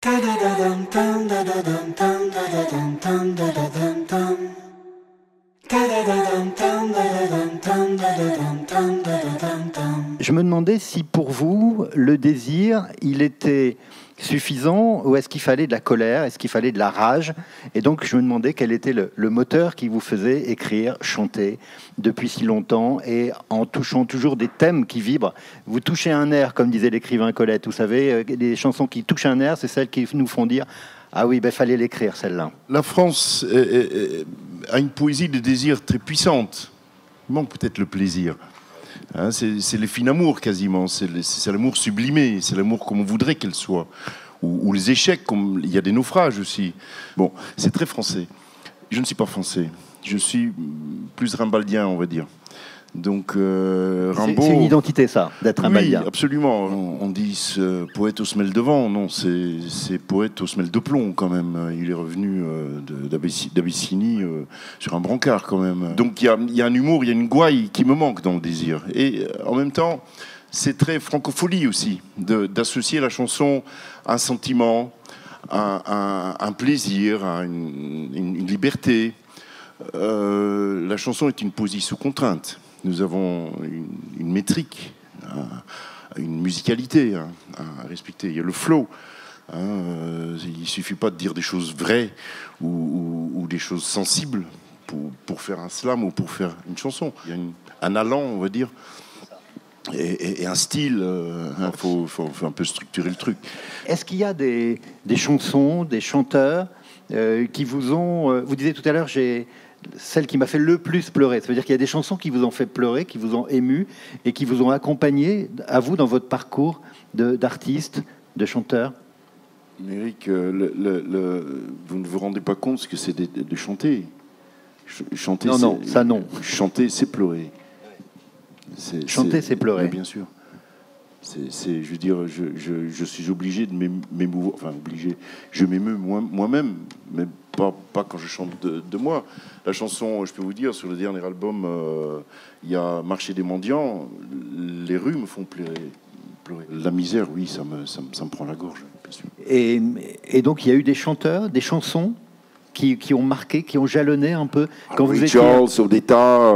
Je me demandais si pour vous, le désir, il était suffisant ou est-ce qu'il fallait de la colère, est-ce qu'il fallait de la rage? Et donc je me demandais quel était le moteur qui vous faisait écrire, chanter depuis si longtemps et en touchant toujours des thèmes qui vibrent. Vous touchez un air, comme disait l'écrivain Colette, vous savez, les chansons qui touchent un air, c'est celles qui nous font dire « Ah oui, ben fallait l'écrire celle-là ». La France a une poésie de désir très puissante. Il manque peut-être le plaisir. Hein, c'est le fin amour quasiment, c'est l'amour sublimé, c'est l'amour comme on voudrait qu'elle soit. Ou les échecs, comme il y a des naufrages aussi. Bon, c'est très français. Je ne suis pas français, je suis plus rimbaldien, on va dire. Donc Rimbaud... C'est une identité, ça, d'être rimbaldien. Oui, absolument. On dit poète aux semelles de vent. Non, c'est poète aux semelles de plomb, quand même. Il est revenu d'Abyssinie sur un brancard, quand même. Donc il y a un humour, il y a une gouaille qui me manque dans le désir. Et en même temps, c'est très francophonie aussi, d'associer la chanson à un sentiment, à un plaisir, à une liberté. La chanson est une poésie sous contrainte. Nous avons une métrique, une musicalité à respecter. Il y a le flow. Il ne suffit pas de dire des choses vraies ou des choses sensibles pour faire un slam ou pour faire une chanson. Il y a un allant, on va dire, et un style. Faut un peu structurer le truc. Est-ce qu'il y a des chansons, des chanteurs qui vous ont... Vous disiez tout à l'heure, celle qui m'a fait le plus pleurer. Ça veut dire qu'il y a des chansons qui vous ont fait pleurer, qui vous ont ému et qui vous ont accompagné, à vous, dans votre parcours d'artiste, de chanteur. Eric, vous ne vous rendez pas compte ce que c'est de chanter. Chanter, non, ça non. Chanter, c'est pleurer. Chanter, c'est pleurer. Oui, bien sûr. Je veux dire, je suis obligé de m'émouvoir. Enfin, obligé. Je m'émeus moi-même, mais pas quand je chante de moi. La chanson, je peux vous dire, sur le dernier album, il y a Marché des mendiants. Les rues me font pleurer. La misère, oui, ça me prend la gorge, bien sûr. Et donc, il y a eu des chanteurs, des chansons qui ont marqué, qui ont jalonné un peu quand vous étiez... Charles, Odetta,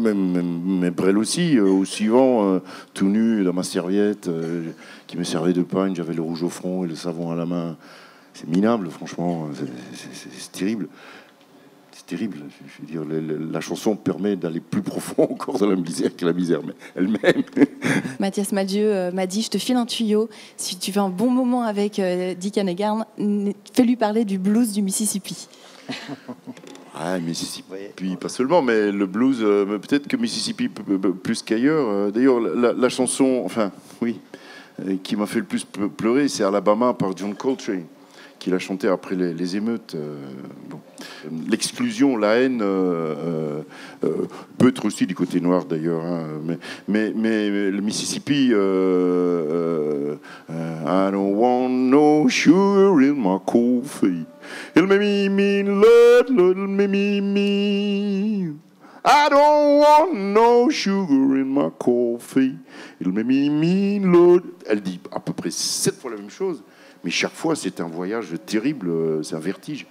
même Brel aussi, au suivant, tout nu dans ma serviette, qui me servait de pagne, j'avais le rouge au front et le savon à la main. C'est minable, franchement, c'est terrible. C'est terrible. Je veux dire, la chanson permet d'aller plus profond encore dans la misère que la misère elle-même. Mathias Malzieu m'a dit, je te file un tuyau. Si tu fais un bon moment avec Dick Annegarn, fais-lui parler du blues du Mississippi. Ah, Mississippi, pas seulement, mais le blues, peut-être que Mississippi plus qu'ailleurs. D'ailleurs, la chanson, enfin, oui, qui m'a fait le plus pleurer, c'est Alabama par John Coltrane, qu'il a chanté après les émeutes. Bon. L'exclusion, la haine peut être aussi du côté noir d'ailleurs, hein, mais le Mississippi, I don't want no sugar in my coffee. It'll make me mean, Lord, it'll make me mean. I don't want no sugar in my coffee. It'll make me mean, Lord. Elle dit à peu près 7 fois la même chose. Mais chaque fois, c'est un voyage terrible, c'est un vertige.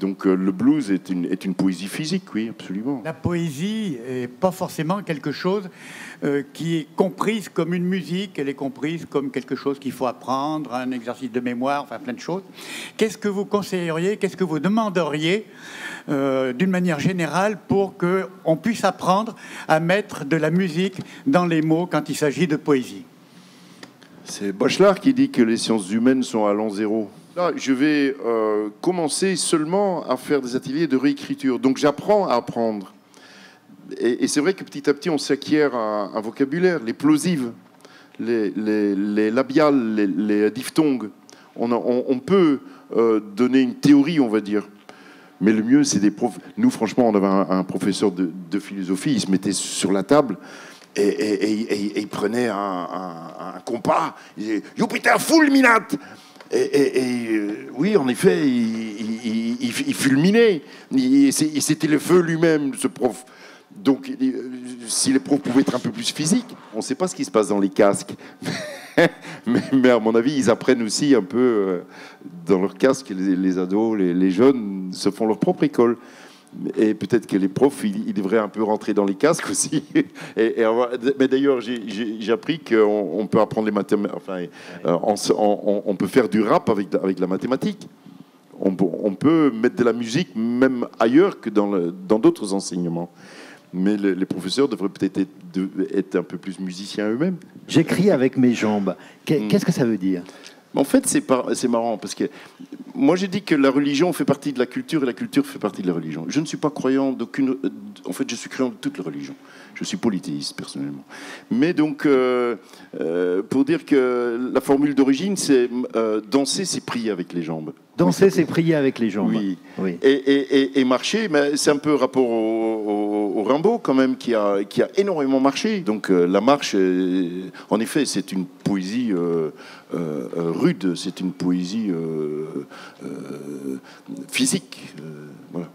Donc le blues est une poésie physique, oui, absolument. La poésie n'est pas forcément quelque chose qui est comprise comme une musique, elle est comprise comme quelque chose qu'il faut apprendre, un exercice de mémoire, enfin plein de choses. Qu'est-ce que vous conseilleriez, qu'est-ce que vous demanderiez d'une manière générale pour qu'on puisse apprendre à mettre de la musique dans les mots quand il s'agit de poésie? C'est Bachelard qui dit que les sciences humaines sont à l'an zéro. Là, je vais commencer seulement à faire des ateliers de réécriture. Donc j'apprends à apprendre. Et c'est vrai que petit à petit, on s'acquiert un vocabulaire, les plosives, les labiales, les diphtongues. On peut donner une théorie, on va dire. Mais le mieux, c'est des profs. Nous, franchement, on avait un professeur de philosophie, il se mettait sur la table et il prenait un compas. Il disait « Jupiter fulminat !» oui, en effet, il fulminait. C'était le feu lui-même, ce prof. Donc, si les profs pouvaient être un peu plus physiques, on ne sait pas ce qui se passe dans les casques. mais à mon avis, ils apprennent aussi un peu dans leur casque. Les ados, les jeunes se font leur propre école. Et peut-être que les profs, ils devraient un peu rentrer dans les casques aussi. Mais d'ailleurs, j'ai appris qu'on peut apprendre les mathématiques. Enfin, on peut faire du rap avec la mathématique. On peut mettre de la musique même ailleurs que dans d'autres enseignements. Mais les professeurs devraient peut-être être un peu plus musiciens eux-mêmes. J'écris avec mes jambes. Qu'est-ce que ça veut dire ? En fait, c'est marrant parce que moi, j'ai dit que la religion fait partie de la culture et la culture fait partie de la religion. Je ne suis pas croyant d'aucune... En fait, je suis croyant de toutes les religions. Je suis polythéiste, personnellement. Mais donc, pour dire que la formule d'origine, c'est danser, c'est prier avec les jambes. Danser, c'est prier avec les jambes. Oui. Et marcher, mais c'est un peu rapport au Rimbaud, quand même, qui a énormément marché. Donc, la marche, en effet, c'est une poésie rude, c'est une poésie physique. Voilà.